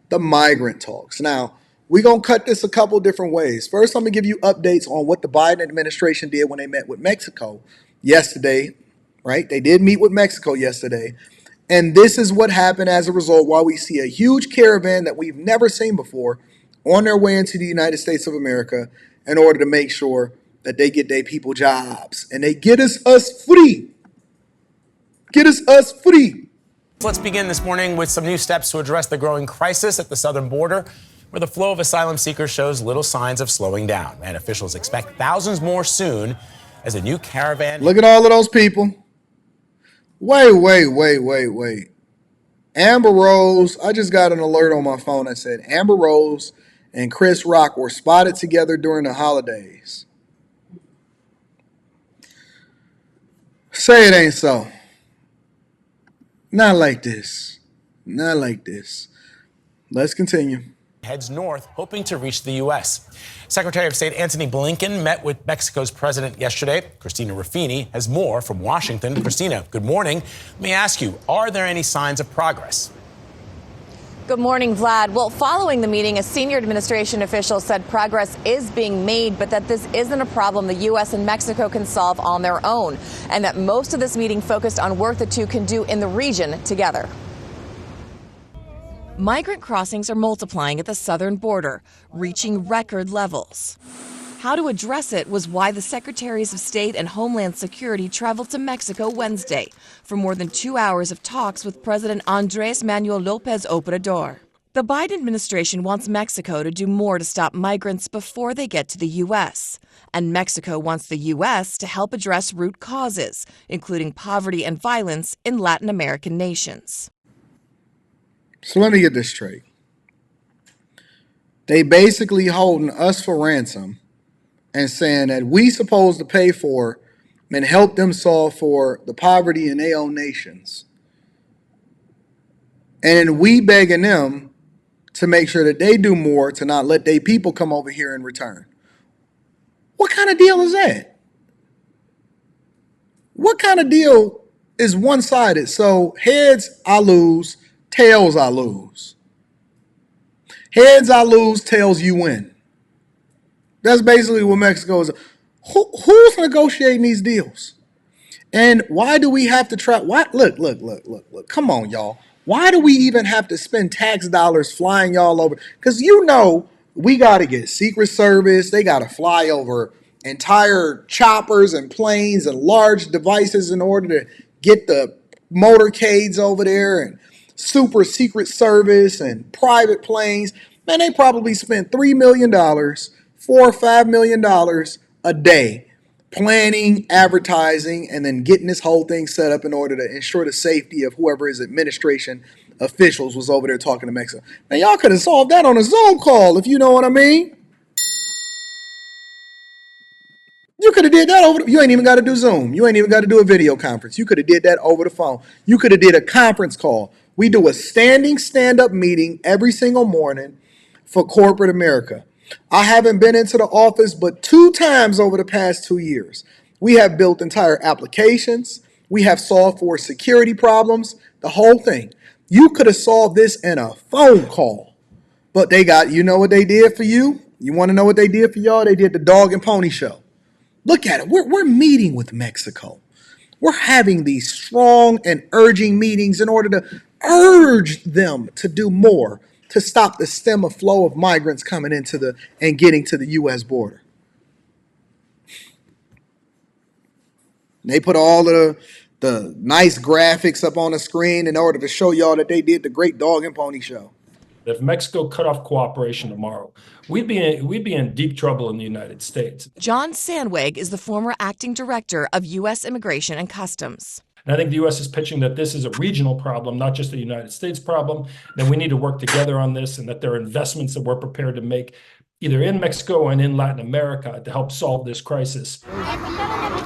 the migrant talks. Now, we're going to cut this a couple different ways. First, I'm going to give you updates on what the Biden administration did when they met with Mexico yesterday, right? They did meet with Mexico yesterday. And this is what happened as a result, while we see a huge caravan that we've never seen before on their way into the United States of America in order to make sure that they get their people jobs and they get us free. Get us free. Let's begin this morning with some new steps to address the growing crisis at the southern border, where the flow of asylum seekers shows little signs of slowing down. And officials expect thousands more soon as a new caravan. Look at all of those people. Wait. Amber Rose, I just got an alert on my phone that said Amber Rose and Chris Rock were spotted together during the holidays. Say it ain't so. Not like this. Not like this. Let's continue. Heads north, hoping to reach the U.S. Secretary of State Antony Blinken met with Mexico's president yesterday. Christina Ruffini has more from Washington. Christina, good morning. Let me ask you, are there any signs of progress? Good morning, Vlad. Well, following the meeting, a senior administration official said progress is being made, but that this isn't a problem the U.S. and Mexico can solve on their own, and that most of this meeting focused on work the two can do in the region together. Migrant crossings are multiplying at the southern border, reaching record levels. How to address it was why the Secretaries of State and Homeland Security traveled to Mexico Wednesday for more than 2 hours of talks with President Andrés Manuel López Obrador. The Biden administration wants Mexico to do more to stop migrants before they get to the U.S. And Mexico wants the U.S. to help address root causes, including poverty and violence in Latin American nations. So let me get this straight. They basically holding us for ransom and saying that we supposed to pay for and help them solve for the poverty in their own nations. And we begging them to make sure that they do more to not let their people come over here in return. What kind of deal is that? What kind of deal is one-sided? So heads, I lose. Tails, I lose. Heads, I lose. Tails, you win. That's basically what Mexico is. Who's negotiating these deals? And why do we have to try? Why? Look. Come on, y'all. Why do we even have to spend tax dollars flying y'all over? Because we got to get Secret Service. They got to fly over entire choppers and planes and large devices in order to get the motorcades over there and super Secret Service and private planes. Man, they probably spent $3 million, $4 or $5 million a day planning, advertising, and then getting this whole thing set up in order to ensure the safety of whoever his administration officials was over there talking to Mexico. Now, y'all could have solved that on a Zoom call, if you know what I mean. You could have did that you ain't even got to do Zoom. You ain't even got to do a video conference. You could have did that over the phone. You could have did a conference call. We do a stand-up meeting every single morning for corporate America. I haven't been into the office but 2 times over the past 2 years. We have built entire applications. We have solved for security problems, the whole thing. You could have solved this in a phone call. But you know what they did for you? You want to know what they did for y'all? They did the dog and pony show. Look at it. We're meeting with Mexico. We're having these strong and urging meetings in order to urge them to do more to stop the stem of flow of migrants coming into and getting to the U.S. border. They put all of the nice graphics up on the screen in order to show y'all that they did the great dog and pony show. If Mexico cut off cooperation tomorrow, we'd be in deep trouble in the United States. John Sandweg is the former acting director of U.S. Immigration and Customs. And I think the U.S. is pitching that this is a regional problem, not just a United States problem, that we need to work together on this, and that there are investments that we're prepared to make either in Mexico and in Latin America to help solve this crisis.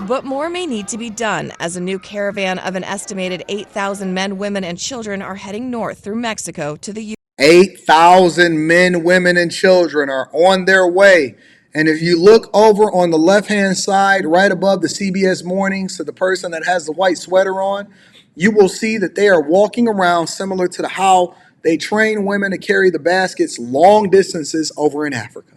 But more may need to be done as a new caravan of an estimated 8,000 men, women, and children are heading north through Mexico to the U.S. 8,000 men, women, and children are on their way. And if you look over on the left-hand side, right above the CBS Mornings, to the person that has the white sweater on, you will see that they are walking around similar to how they train women to carry the baskets long distances over in Africa.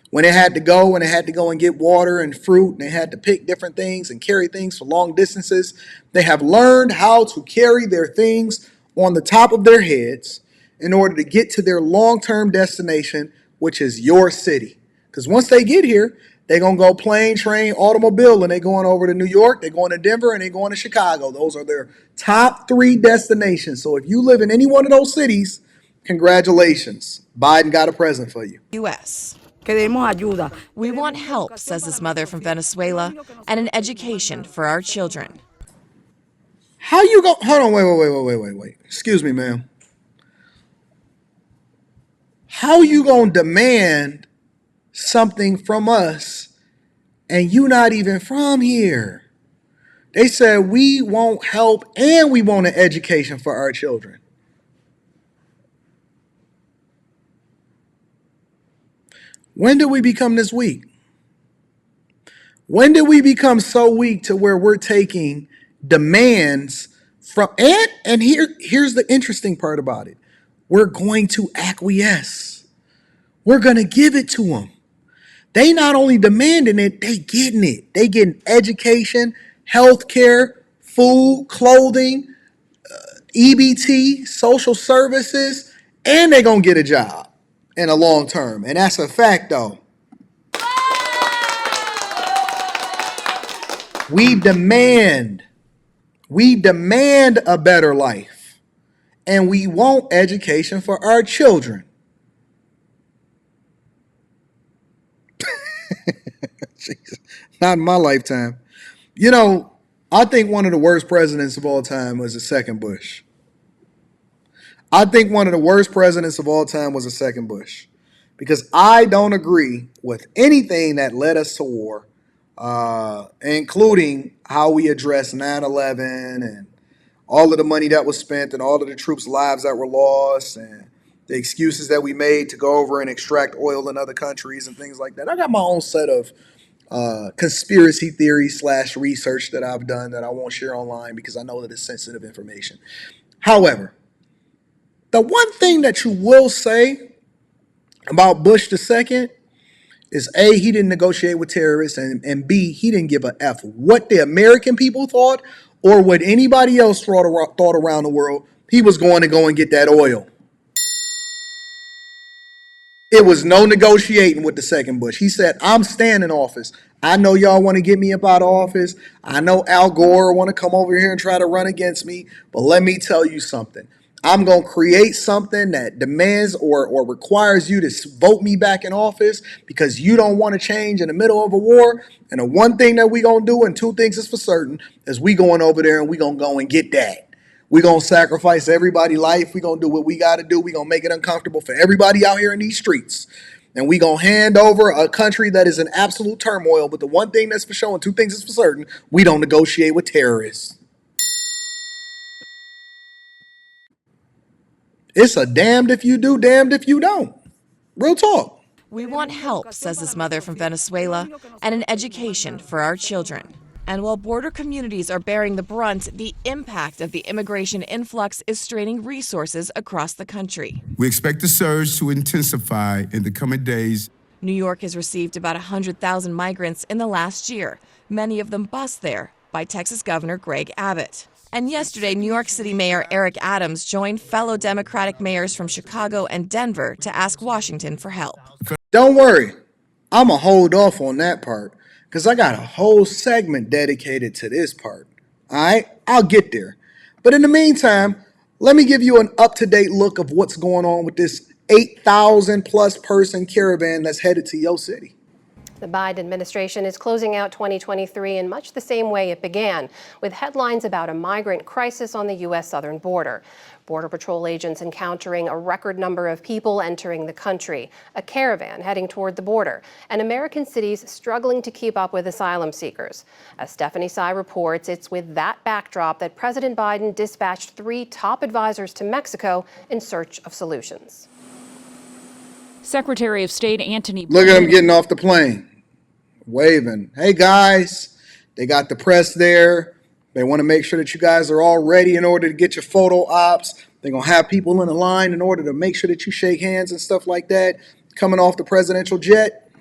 When they had to go and get water and fruit, and they had to pick different things and carry things for long distances, they have learned how to carry their things on the top of their heads in order to get to their long-term destination, which is your city. Because once they get here, they're going to go plane, train, automobile, and they're going over to New York, they're going to Denver, and they're going to Chicago. Those are their top 3 destinations. So if you live in any one of those cities, congratulations. Biden got a present for you. U.S. We want help, says his mother from Venezuela, and an education for our children. How you go? Hold on, wait. Excuse me, ma'am. How you gonna demand something from us and you not even from here? They said we want help and we want an education for our children. When did we become this weak? When did we become so weak to where we're taking demands from, and here's the interesting part about it. We're going to acquiesce. We're going to give it to them. They not only demanding it, they getting it. They getting education, healthcare, food, clothing, EBT, social services, and they going to get a job in a long term. And that's a fact, though. We demand a better life, and we want education for our children. Jesus, not in my lifetime. You know, I think one of the worst presidents of all time was the second Bush. Because I don't agree with anything that led us to war, including how we addressed 9/11 and all of the money that was spent and all of the troops' lives that were lost and the excuses that we made to go over and extract oil in other countries and things like that. I got my own set of conspiracy theories / research that I've done that I won't share online because I know that it's sensitive information. However, the one thing that you will say about Bush II is A, he didn't negotiate with terrorists, and B, he didn't give a F what the American people thought or what anybody else thought around the world. He was going to go and get that oil. It was no negotiating with the second Bush. He said, I'm staying in office. I know y'all want to get me up out of office. I know Al Gore want to come over here and try to run against me. But let me tell you something. I'm going to create something that demands or requires you to vote me back in office because you don't want to change in the middle of a war. And the one thing that we going to do, and 2 things is for certain, is we going over there and we going to go and get that. We're going to sacrifice everybody's life. We're going to do what we got to do. We're going to make it uncomfortable for everybody out here in these streets. And we're going to hand over a country that is in absolute turmoil. But the one thing that's for sure and 2 things is for certain, we don't negotiate with terrorists. It's a damned if you do, damned if you don't. Real talk. We want help, says his mother from Venezuela, and an education for our children. And while border communities are bearing the brunt, the impact of the immigration influx is straining resources across the country. We expect the surge to intensify in the coming days. New York has received about 100,000 migrants in the last year, many of them bused there by Texas Governor Greg Abbott. And yesterday, New York City Mayor Eric Adams joined fellow Democratic mayors from Chicago and Denver to ask Washington for help. Don't worry, I'm going to hold off on that part because I got a whole segment dedicated to this part. All right, I'll get there. But in the meantime, let me give you an up-to-date look of what's going on with this 8,000 plus person caravan that's headed to your city. The Biden administration is closing out 2023 in much the same way it began, with headlines about a migrant crisis on the U.S. southern border. Border Patrol agents encountering a record number of people entering the country, a caravan heading toward the border, and American cities struggling to keep up with asylum seekers. As Stephanie Sy reports, it's with that backdrop that President Biden dispatched 3 top advisors to Mexico in search of solutions. Secretary of State Antony Look at him getting off the plane, waving. Hey, guys, they got the press there. They want to make sure that you guys are all ready in order to get your photo ops. They're going to have people in the line in order to make sure that you shake hands and stuff like that coming off the presidential jet.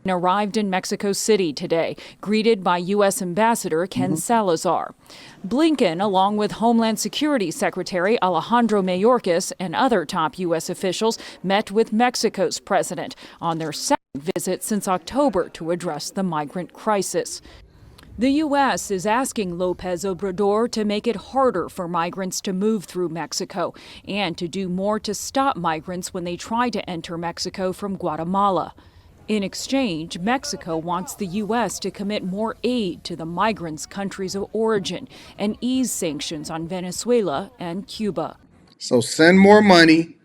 Arrived in Mexico City today, greeted by U.S. Ambassador Ken Salazar. Blinken, along with Homeland Security Secretary Alejandro Mayorkas and other top U.S. officials, met with Mexico's president on their second visit since October to address the migrant crisis. The U.S. is asking Lopez Obrador to make it harder for migrants to move through Mexico and to do more to stop migrants when they try to enter Mexico from Guatemala. In exchange, Mexico wants the U.S. to commit more aid to the migrants' countries of origin and ease sanctions on Venezuela and Cuba. So send more money,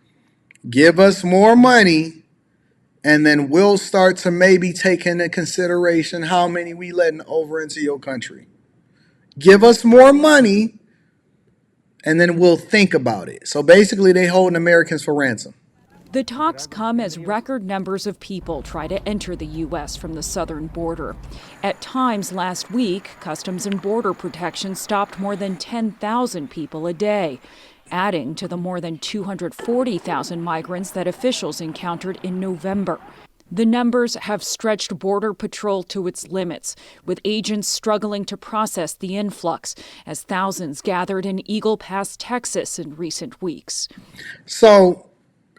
give us more money, and then we'll start to maybe take into consideration how many we letting over into your country. Give us more money, and then we'll think about it. So basically, they holding Americans for ransom. The talks come as record numbers of people try to enter the U.S. from the southern border. At times last week, Customs and Border Protection stopped more than 10,000 people a day, adding to the more than 240,000 migrants that officials encountered in November. The numbers have stretched Border Patrol to its limits, with agents struggling to process the influx as thousands gathered in Eagle Pass, Texas in recent weeks. So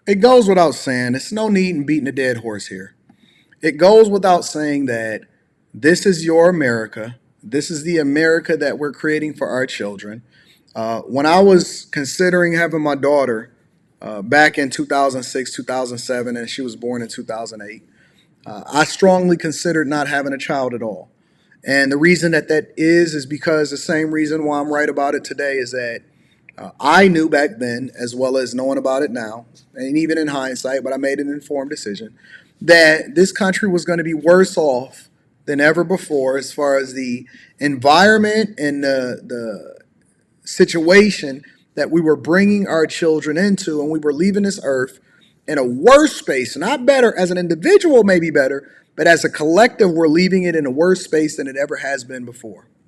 it goes without saying, there's no need in beating a dead horse here. It goes without saying that this is your America. This is the America that we're creating for our children. When I was considering having my daughter back in 2006, 2007, and she was born in 2008, I strongly considered not having a child at all. And the reason that is because the same reason why I'm right about it today is that I knew back then, as well as knowing about it now, and even in hindsight, but I made an informed decision, that this country was going to be worse off than ever before as far as the environment and the situation that we were bringing our children into, and we were leaving this earth in a worse space, not better. As an individual, maybe better, but as a collective, we're leaving it in a worse space than it ever has been before.